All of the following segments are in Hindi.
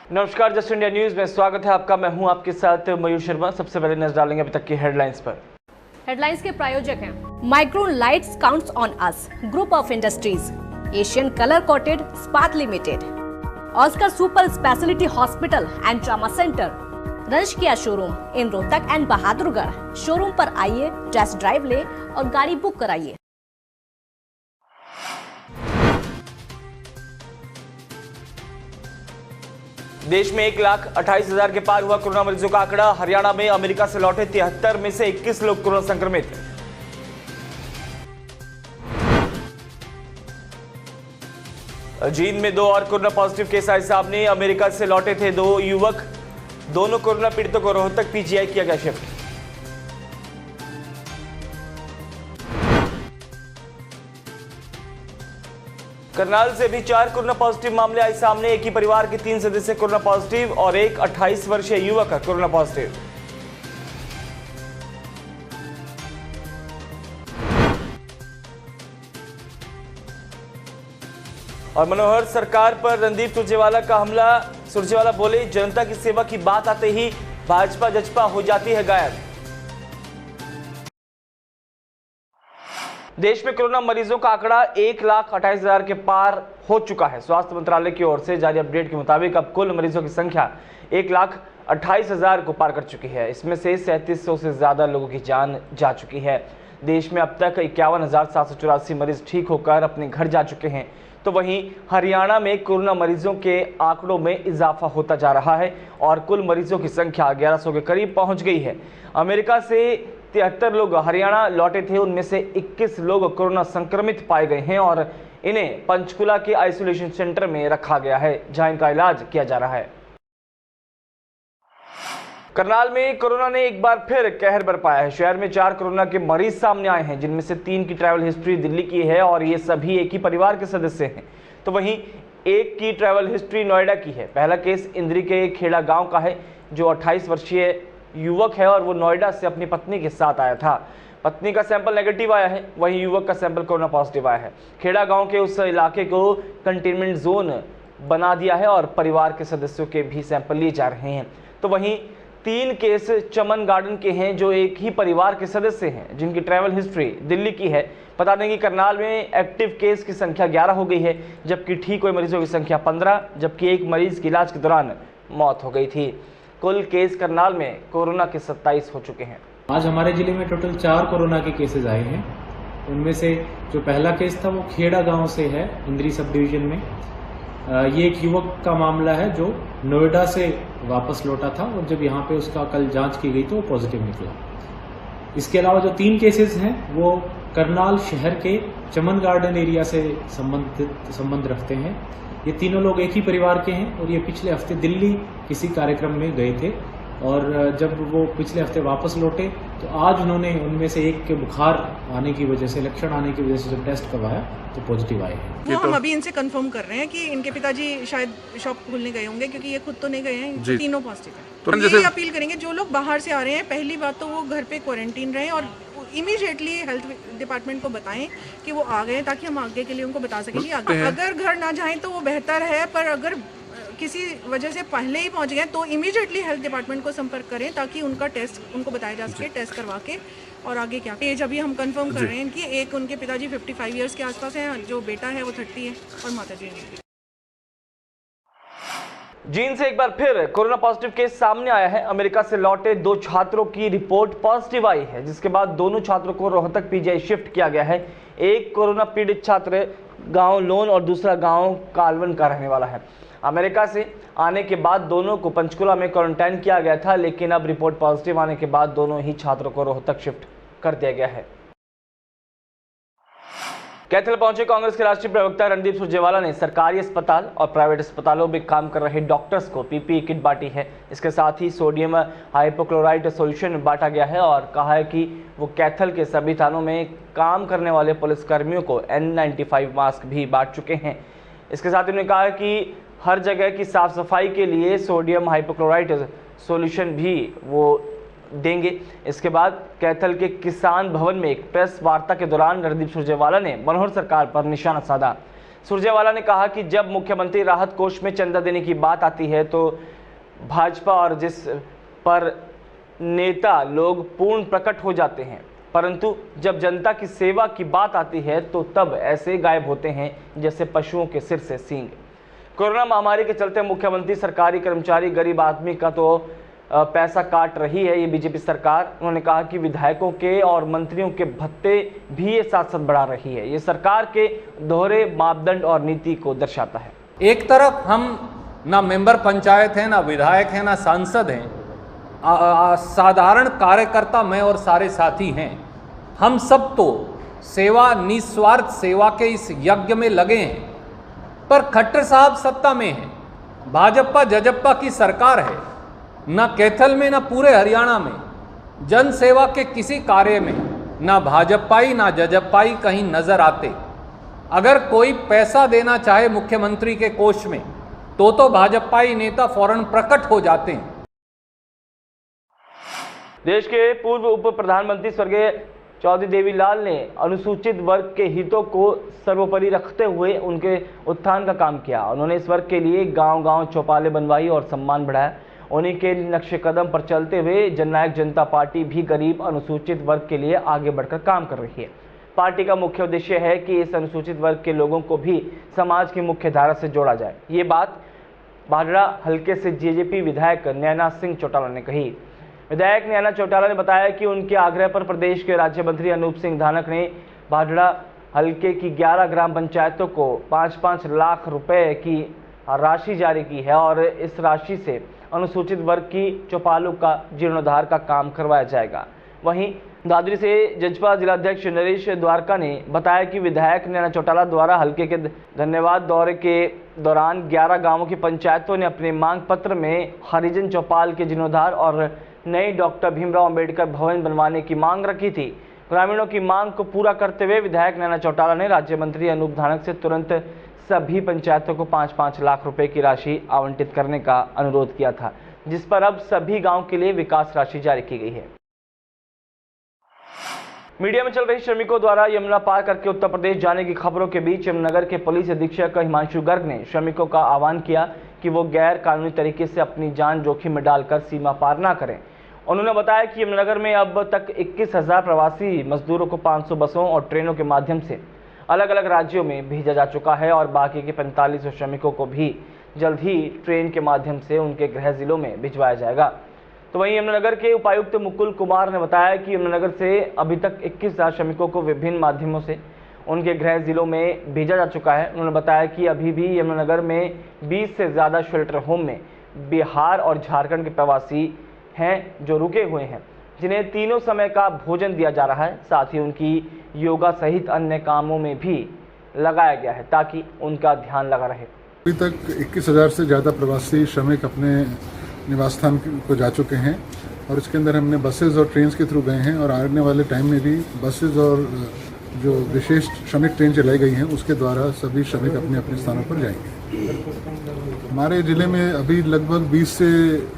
नमस्कार, जस्ट इंडिया न्यूज में स्वागत है आपका। मैं हूं आपके साथ मयूर शर्मा। सबसे पहले नजर डालेंगे अभी तक की हेडलाइंस पर। हेडलाइंस के प्रायोजक हैं Micron lights counts on us, group of industries, Asian colour coated स्पात limited, Oscar super speciality hospital and trauma centre, रंश किया showroom in Rohtak and Bahadurgarh. Showroom पर आइए, टेस्ट ड्राइव ले और गाड़ी बुक कराइए। देश में 1,28,000 के पार हुआ कोरोना मरीजों का आंकड़ा। हरियाणा में अमेरिका से लौटे 73 में से 21 लोग कोरोना संक्रमित। जींद में 2 और कोरोना पॉजिटिव केस आए सामने। अमेरिका से लौटे थे 2 युवक। दोनों कोरोना पीड़ितों को रोहतक पीजीआई किया गया शिफ्ट। करनाल से भी 4 कोरोना पॉजिटिव मामले आए सामने। एक ही परिवार के 3 सदस्य कोरोना पॉजिटिव और एक 28 वर्षीय युवक कोरोना पॉजिटिव। और मनोहर सरकार पर रणदीप सुरजेवाला का हमला। सुरजेवाला बोले, जनता की सेवा की बात आते ही भाजपा जजपा हो जाती है गायब। देश में कोरोना मरीजों का आंकड़ा 1,28,000 के पार हो चुका है। स्वास्थ्य मंत्रालय की ओर से जारी अपडेट के मुताबिक अब कुल मरीजों की संख्या 1,28,000 को पार कर चुकी है। इसमें से 3700 से ज्यादा लोगों की जान जा चुकी है। देश में अब तक 51,784 मरीज ठीक होकर अपने घर जा चुके हैं। तो वहीं हरियाणा में कोरोना मरीजों के आंकड़ों में इजाफा होता जा रहा है और कुल मरीजों की संख्या 1100 के करीब पहुंच गई है। अमेरिका से 73 लोग हरियाणा लौटे थे, उनमें से 21 लोग कोरोना संक्रमित पाए गए हैं और इन्हें पंचकुला के आइसोलेशन सेंटर में रखा गया है, जहां इनका इलाज किया जा रहा है। करनाल में कोरोना ने एक बार फिर कहर बरपाया है। शहर में 4 कोरोना के मरीज सामने आए हैं, जिनमें से 3 की ट्रैवल हिस्ट्री दिल्ली की है और ये सभी एक ही परिवार के सदस्य हैं। तो वहीं एक की ट्रैवल हिस्ट्री नोएडा की है। पहला केस इंद्री के खेड़ा गांव का है, जो 28 वर्षीय युवक है और वो नोएडा से अपनी पत्नी के साथ आया था। पत्नी का सैंपल नेगेटिव आया है, वहीं युवक का सैंपल कोरोना पॉजिटिव आया है। खेड़ा गांव के उस इलाके को कंटेनमेंट जोन बना दिया है और परिवार के सदस्यों के भी सैंपल लिए जा रहे हैं। तो वहीं 3 केस चमन गार्डन के हैं, जो एक ही परिवार के सदस्य हैं, जिनकी ट्रैवल हिस्ट्री दिल्ली की है। बता दें कि करनाल में एक्टिव केस की संख्या 11 हो गई है, जबकि ठीक हुए मरीजों की संख्या 15, जबकि एक मरीज की इलाज के दौरान मौत हो गई थी। कुल केस करनाल में कोरोना के 27 हो चुके हैं। आज हमारे जिले में टोटल 4 कोरोना के केसेस आए हैं। उनमें से जो पहला केस था वो खेड़ा गांव से है, इंद्री सब डिवीजन में। ये एक युवक का मामला है जो नोएडा से वापस लौटा था और जब यहाँ पे उसका कल जांच की गई तो वो पॉजिटिव निकला। इसके अलावा जो 3 केसेस हैं वो करनाल शहर के चमन गार्डन एरिया से संबंध रखते हैं। ये तीनों लोग एक ही परिवार के हैं और ये पिछले हफ्ते दिल्ली किसी कार्यक्रम में गए थे और जब वो पिछले हफ्ते वापस लौटे तो आज उन्होंने उनमें से एक के बुखार आने की वजह से, लक्षण आने की वजह से जब टेस्ट करवाया तो पॉजिटिव आए हैं। वो हम अभी इनसे कंफर्म कर रहे हैं कि इनके पिताजी शायद शॉप खोलने गए होंगे, क्योंकि ये खुद तो नहीं गए हैं, तीनों पॉजिटिव हैं। तो यही अपील करेंगे, जो लोग बाहर से आ रहे हैं, पहली बात तो वो घर पे क्वारंटीन रहें और इमीडिएटली हेल्थ डिपार्टमेंट को बताएं कि वो आ गए, ताकि हम आगे के लिए उनको बता सकें। अगर घर ना जाएं तो वो बेहतर है, पर अगर किसी वजह से पहले ही पहुंच गए तो इमीडिएटली हेल्थ डिपार्टमेंट को संपर्क करें, ताकि उनका टेस्ट उनको बताया जा सके, टेस्ट करवा के और आगे क्या। एज अभी हम कंफर्म कर रहे हैं कि एक उनके पिताजी 55 इयर्स के आसपास हैं, जो बेटा है वो 30 है और माता जी है। जींद से एक बार फिर कोरोना पॉजिटिव केस सामने आया है। अमेरिका से लौटे 2 छात्रों की रिपोर्ट पॉजिटिव आई है, जिसके बाद दोनों छात्रों को रोहतक पीजीआई शिफ्ट किया गया है। एक कोरोना पीड़ित छात्र गांव लोन और दूसरा गांव कालवन का रहने वाला है। अमेरिका से आने के बाद दोनों को पंचकुला में क्वारंटाइन किया गया था, लेकिन अब रिपोर्ट पॉजिटिव आने के बाद दोनों ही छात्रों को रोहतक शिफ्ट कर दिया गया है। कैथल पहुंचे कांग्रेस के राष्ट्रीय प्रवक्ता रणदीप सुरजेवाला ने सरकारी अस्पताल और प्राइवेट अस्पतालों में काम कर रहे डॉक्टर्स को पीपीई किट बांटी है। इसके साथ ही सोडियम हाइपोक्लोराइड सॉल्यूशन बांटा गया है और कहा है कि वो कैथल के सभी थानों में काम करने वाले पुलिसकर्मियों को N95 मास्क भी बांट चुके हैं। इसके साथ उन्होंने कहा कि हर जगह की साफ सफाई के लिए सोडियम हाइपोक्लोराइड सॉल्यूशन भी वो देंगे। इसके बाद कैथल के किसान भवन में एक प्रेस वार्ता के दौरान रणदीप सुरजेवाला ने मनोहर सरकार पर निशाना साधा। सुरजेवाला ने कहा कि जब मुख्यमंत्री राहत कोष में चंदा देने की बात आती है तो भाजपा और जिस पर नेता लोग पूर्ण प्रकट हो जाते हैं, परंतु जब जनता की सेवा की बात आती है तो तब ऐसे गायब होते हैं जैसे पशुओं के सिर से सींग। कोरोना महामारी के चलते मुख्यमंत्री सरकारी कर्मचारी गरीब आदमी का तो पैसा काट रही है ये बीजेपी सरकार। उन्होंने कहा कि विधायकों के और मंत्रियों के भत्ते भी ये साथ साथ बढ़ा रही है। ये सरकार के दोहरे मापदंड और नीति को दर्शाता है। एक तरफ हम ना मेंबर पंचायत हैं, ना विधायक हैं, ना सांसद हैं, साधारण कार्यकर्ता मैं और सारे साथी हैं। हम सब तो सेवा, निस्वार्थ सेवा के इस यज्ञ में लगे हैं, पर खट्टर साहब सत्ता में हैं। भाजपा जजप्पा की सरकार है, ना कैथल में ना पूरे हरियाणा में जन सेवा के किसी कार्य में ना भाजपाई ना जजप्पाई कहीं नजर आते। अगर कोई पैसा देना चाहे मुख्यमंत्री के कोष में तो भाजपाई नेता फौरन प्रकट हो जाते हैं। देश के पूर्व उप प्रधानमंत्री स्वर्गीय चौधरी देवीलाल ने अनुसूचित वर्ग के हितों को सर्वोपरि रखते हुए उनके उत्थान का काम किया। उन्होंने इस वर्ग के लिए गांव-गांव चौपालें बनवाई और सम्मान बढ़ाया। उन्हीं के नक्शे कदम पर चलते हुए जननायक जनता पार्टी भी गरीब अनुसूचित वर्ग के लिए आगे बढ़कर काम कर रही है। पार्टी का मुख्य उद्देश्य है कि इस अनुसूचित वर्ग के लोगों को भी समाज की मुख्य धारा से जोड़ा जाए। ये बात भादड़ा हल्के से जेजेपी विधायक नैना सिंह चौटाला ने कही। विधायक नैना चौटाला ने बताया कि उनके आग्रह पर प्रदेश के राज्य मंत्री अनूप सिंह धानक ने भादड़ा हल्के की 11 ग्राम पंचायतों को 5-5 लाख रुपए की राशि जारी की है और इस राशि से अनुसूचित वर्ग की चौपालों का जीर्णोद्धार का काम करवाया जाएगा। वहीं दादरी से जजपा जिलाध्यक्ष नरेश द्वारका ने बताया कि विधायक नैना चौटाला द्वारा हल्के के धन्यवाद दौरे के दौरान 11 गांवों की पंचायतों ने अपने मांग पत्र में हरिजन चौपाल के जीर्णोद्धार और नई डॉक्टर भीमराव अंबेडकर भवन बनवाने की मांग रखी थी। ग्रामीणों की मांग को पूरा करते हुए विधायक नैना चौटाला ने राज्य मंत्री अनूप धानक से तुरंत सभी पंचायतों को 5-5 लाख रुपए की राशि आवंटित करने का अनुरोध किया था, जिस पर अब सभी गांव के लिए विकास राशि जारी की गई है। मीडिया में चल रही श्रमिकों द्वारा यमुना पार करके उत्तर प्रदेश जाने की खबरों के बीच यमुनानगर के पुलिस अधीक्षक हिमांशु गर्ग ने श्रमिकों का आह्वान किया कि वो गैर कानूनी तरीके से अपनी जान जोखिम में डालकर सीमा पार न करें। उन्होंने बताया कि यमुनानगर में अब तक 21,000 प्रवासी मजदूरों को 500 बसों और ट्रेनों के माध्यम से अलग अलग राज्यों में भेजा जा चुका है और बाकी के 45 श्रमिकों को भी जल्द ही ट्रेन के माध्यम से उनके गृह जिलों में भिजवाया जाएगा। तो वहीं यमुनानगर के उपायुक्त मुकुल कुमार ने बताया कि यमुनानगर से अभी तक 21,000 श्रमिकों को विभिन्न माध्यमों से उनके गृह जिलों में भेजा जा चुका है। उन्होंने बताया कि अभी भी यमुनानगर में 20 से ज़्यादा शेल्टर होम में बिहार और झारखंड के प्रवासी हैं जो रुके हुए हैं, जिन्हें तीनों समय का भोजन दिया जा रहा है। साथ ही उनकी योगा सहित अन्य कामों में भी लगाया गया है ताकि उनका ध्यान लगा रहे। अभी तक 21,000 से ज़्यादा प्रवासी श्रमिक अपने निवास स्थान को जा चुके हैं और इसके अंदर हमने बसेज और ट्रेन के थ्रू गए हैं और आने वाले टाइम में भी बसेज और जो विशेष श्रमिक ट्रेन चलाई गई हैं उसके द्वारा सभी श्रमिक अपने अपने स्थानों पर जाएंगे। हमारे ज़िले में अभी लगभग 20 से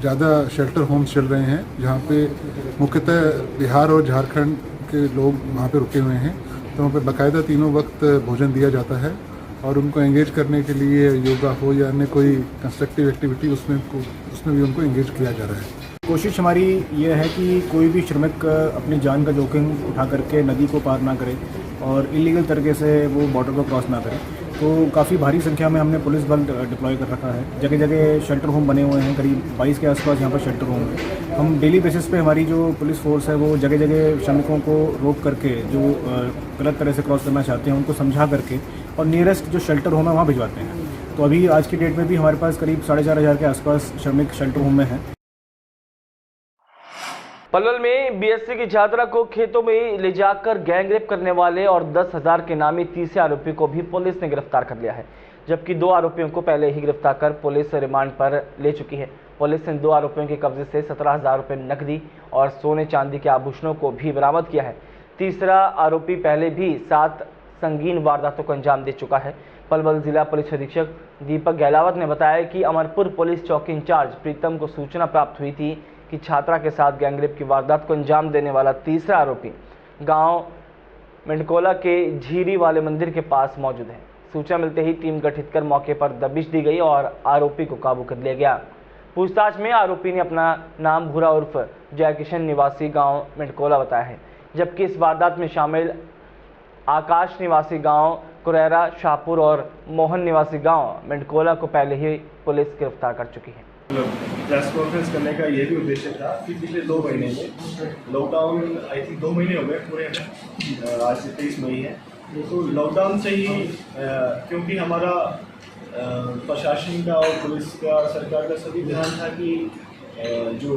ज़्यादा शेल्टर होम्स चल रहे हैं जहाँ पे मुख्यतः बिहार और झारखंड के लोग वहाँ पे रुके हुए हैं। तो वहाँ पे बाकायदा तीनों वक्त भोजन दिया जाता है और उनको एंगेज करने के लिए योगा हो या अन्य कोई कंस्ट्रक्टिव एक्टिविटी उसमें भी उनको एंगेज किया जा रहा है। कोशिश हमारी ये है कि कोई भी श्रमिक अपनी जान का जोखिम उठा करके नदी को पार ना करे और इलीगल तरीके से वो बॉर्डर को क्रॉस ना करे। तो काफ़ी भारी संख्या में हमने पुलिस बल डिप्लॉय कर रखा है। जगह जगह शेल्टर होम बने हुए हैं, करीब 22 के आसपास यहाँ पर शेल्टर होम है। हम डेली बेसिस पे हमारी जो पुलिस फोर्स है वो जगह जगह श्रमिकों को रोक करके जो गलत तरह से क्रॉस करना चाहते हैं उनको समझा करके और नियरेस्ट जो शेल्टर होम है वहाँ भिजवाते हैं। तो अभी आज की डेट में भी हमारे पास करीब 4,500 के आसपास श्रमिक शेल्टर होम में हैं। पलवल में बीएससी की छात्रा को खेतों में ले जाकर गैंगरेप करने वाले और 10,000 के नामी तीसरे आरोपी को भी पुलिस ने गिरफ्तार कर लिया है, जबकि 2 आरोपियों को पहले ही गिरफ्तार कर पुलिस रिमांड पर ले चुकी है। पुलिस ने 2 आरोपियों के कब्जे से 17,000 रुपये नकदी और सोने चांदी के आभूषणों को भी बरामद किया है। तीसरा आरोपी पहले भी 7 संगीन वारदातों को अंजाम दे चुका है। पलवल जिला पुलिस अधीक्षक दीपक गहलावत ने बताया कि अमरपुर पुलिस चौकी इंचार्ज प्रीतम को सूचना प्राप्त हुई थी कि छात्रा के साथ गैंगरेप की वारदात को अंजाम देने वाला तीसरा आरोपी गांव मिंडकोला के झीरी वाले मंदिर के पास मौजूद है। सूचना मिलते ही टीम गठित कर मौके पर दबिश दी गई और आरोपी को काबू कर लिया गया। पूछताछ में आरोपी ने अपना नाम भूरा उर्फ जयकिशन निवासी गांव मिंडकोला बताया है, जबकि इस वारदात में शामिल आकाश निवासी गांव कुरेरा शाहपुर और मोहन निवासी गांव मिंडकोला को पहले ही पुलिस गिरफ्तार कर चुकी है। प्रेस कॉन्फ्रेंस करने का ये भी उद्देश्य था कि पिछले 2 महीने में लॉकडाउन आई थिंक 2 महीने हो गए पूरे में, आज से 23 मई है, तो लॉकडाउन से ही क्योंकि हमारा प्रशासन का और पुलिस का सरकार का सभी ध्यान था कि जो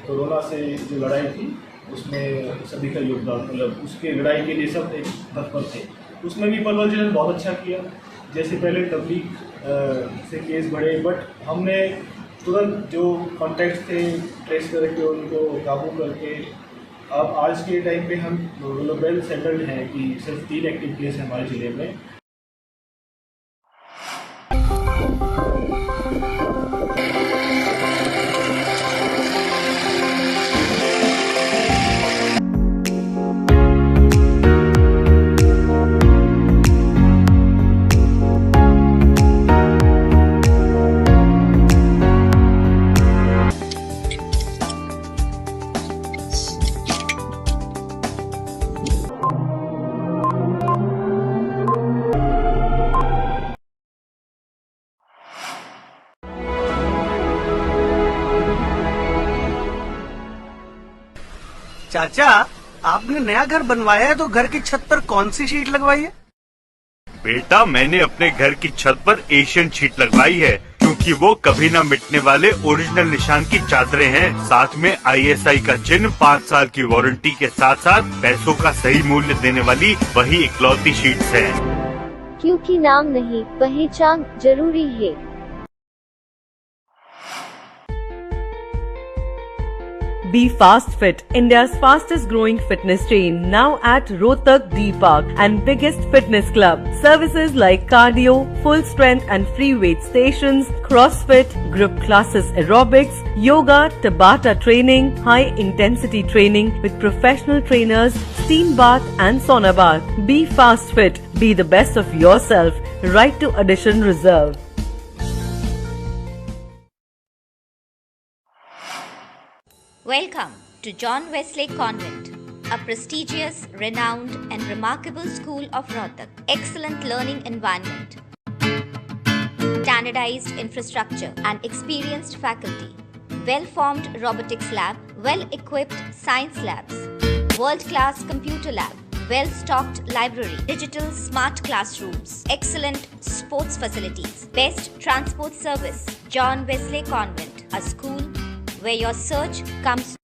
कोरोना से जो लड़ाई थी उसमें सभी का योगदान, मतलब उसके लड़ाई के लिए सब एक तत्पर थे। उसमें भी पलवल जिले ने बहुत अच्छा किया। जैसे पहले तबलीग से केस बढ़े, बट हमने तुरंत जो कॉन्टैक्ट थे ट्रेस करके उनको काबू करके अब आज के टाइम पे हम वेल सेटल्ड हैं कि सिर्फ 3 एक्टिव केस हैं हमारे ज़िले में। चाचा, आपने नया घर बनवाया है तो घर की छत पर कौन सी शीट लगवाई है? बेटा, मैंने अपने घर की छत पर एशियन शीट लगवाई है क्योंकि वो कभी न मिटने वाले ओरिजिनल निशान की चादरें हैं। साथ में ISI का चिन्ह, 5 साल की वारंटी के साथ साथ पैसों का सही मूल्य देने वाली वही इकलौती शीट्स हैं। क्योंकि नाम नहीं, पहचान जरूरी है। Be Fast Fit, India's fastest growing fitness chain, now at Rohtak D Park and biggest fitness club. Services like cardio, full strength and free weight stations, CrossFit, group classes, aerobics, yoga, Tabata training, high intensity training with professional trainers, steam bath and sauna bath. Be Fast Fit, be the best of yourself. Right to addition reserved. Welcome to John Wesley Convent, a prestigious, renowned and remarkable school of Rohtak. Excellent learning environment, standardized infrastructure and experienced faculty, well-formed robotics lab, well-equipped science labs, world-class computer lab, well-stocked library, digital smart classrooms, excellent sports facilities, best transport service. John Wesley Convent, a school where your search comes.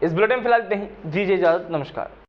इस बुलेटिन में फिलहाल इतना ही। दीजिए इजाजत, नमस्कार।